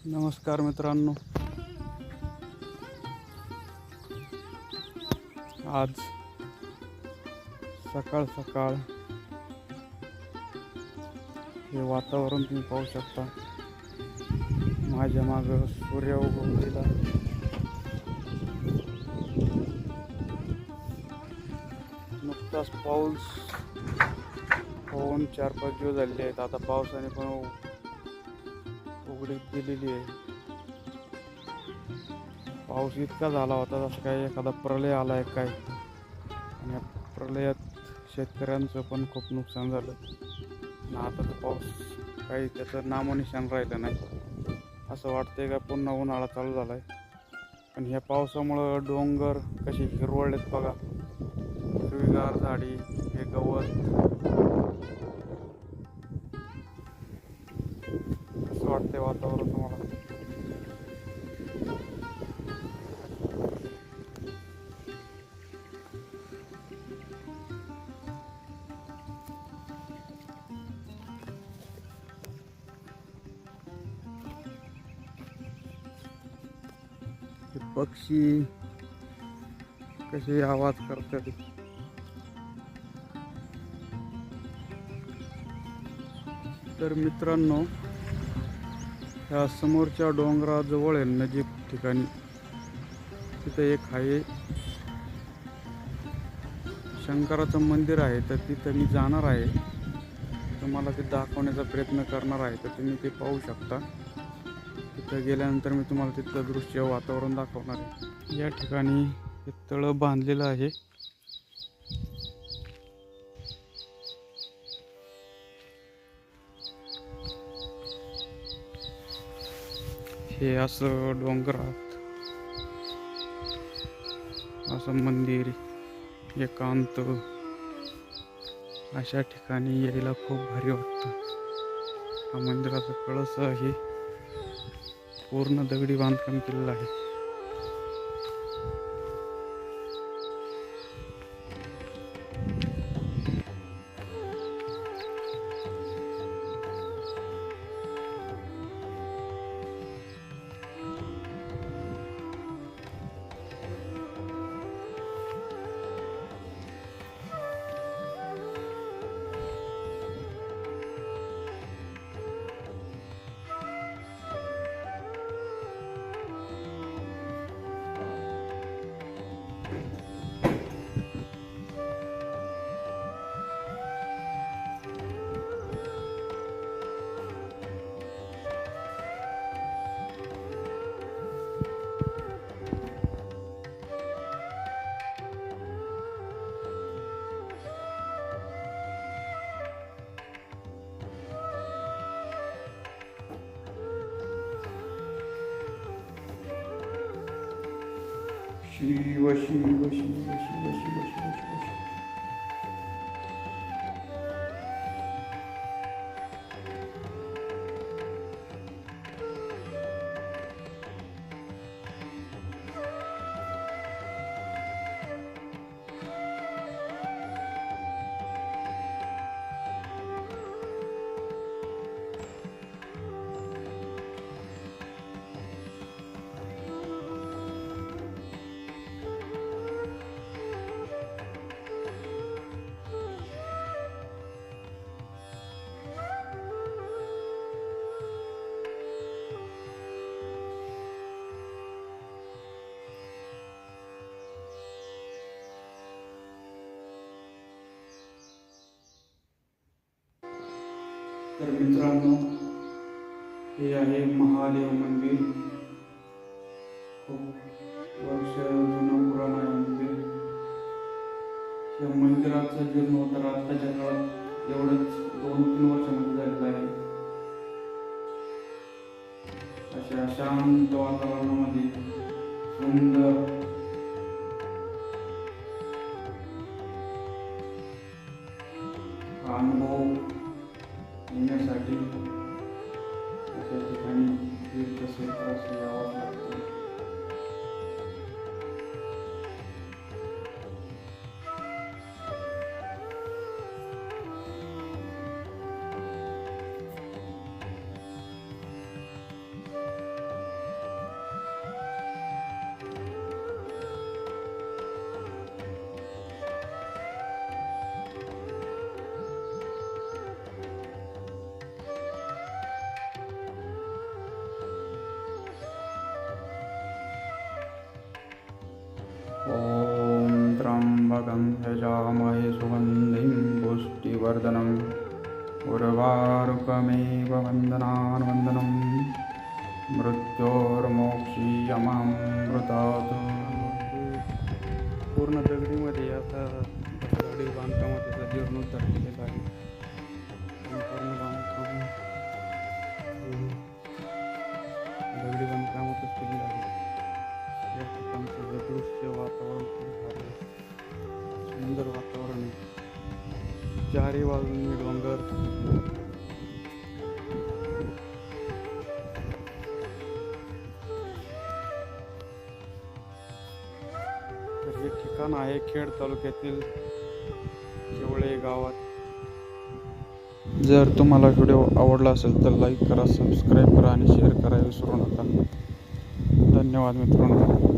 नमस्कार मित्रांनो, आज सकाळ सकाळ हे वातावरण तुम्ही पाहू शकता. माझ्या मागं सूर्य उगवलेला. नुकताच पाऊस होऊन 4-5 दिवस झालेले आहेत. आता पावसाने पण उघडीप दिलेली आहे. पाऊस इतका झाला होता जसं काय एखादा प्रलय आला आहे काय. आणि या प्रलयात शेतकऱ्यांचं पण खूप नुकसान झालं. आणि आता तर पाऊस काही त्याचं नामोनिशाण राहिलं नाही. असं वाटतंय का पुन्हा उन्हाळा चालू झाला आहे. पण ह्या पावसामुळं डोंगर कसे हिरवळलेत बघा. हिरवीगार झाडी, हे गवत. कसं वाटतंय वातावरण तुम्हाला? पक्षी कसे आवाज करतात. तर मित्रांनो, ह्या समोरच्या डोंगराजवळ आहे नजीक ठिकाणी तिथं एक आहे शंकराचं मंदिर आहे. तर तिथं मी जाणार आहे, तुम्हाला ते दाखवण्याचा प्रयत्न करणार आहे. तर तुम्ही ते पाहू शकता. तिथं गेल्यानंतर मी तुम्हाला तिथलं दृश्य वातावरण दाखवणार आहे. या ठिकाणी हे तळं बांधलेलं आहे. हे असं डोंगरात असं मंदिर एकांत अशा ठिकाणी यायला खूप भारी वाटतं. हा मंदिराचा कळस आहे, पूर्ण दगडी बांधकाम केलेलं आहे. शिव शिव शिव शिव शिव शिव शिव. तर मित्रांनो, हे आहे महादेव मंदिर. खूप वर्ष जुनं पुराण आहे मंदिर. या मंदिराचं जीर्णोद्धार आताच्या काळात एवढंच 2-3 वर्षामध्ये झालेलं आहे. अशा शांत वातावरणामध्ये सुंदर अनुभव येण्यासाठी अशा ठिकाणी तीर्थक्षेत्रास यावं लागतं. ॐ त्र्यम्बकं यजामहे सुगन्धिं पुष्टिवर्धनम् उर्वारुकमेव वन्दनानुवन्दनं मृत्योर्मोक्षीयमामृतात्. पूर्ण दगडीमध्ये आता दगडी बांधकामात जीर्णोद्धार केलेला आहे. पूर्ण बांधकाम दगडी बांधकामातच केलेलं आहे. या ठिकाणचं दृश्य वातावरण खूप भारी आहे. सुंदर वातावरण आहे. चारी बाजूंनी डोंगर, तर हे ठिकाण आहे खेड तालुक्यातील केवळे गावात. जर तुम्हाला व्हिडिओ आवडला असेल तर लाईक करा, सबस्क्राईब करा आणि शेअर करायला विसरू नका. धन्यवाद मित्रांनो.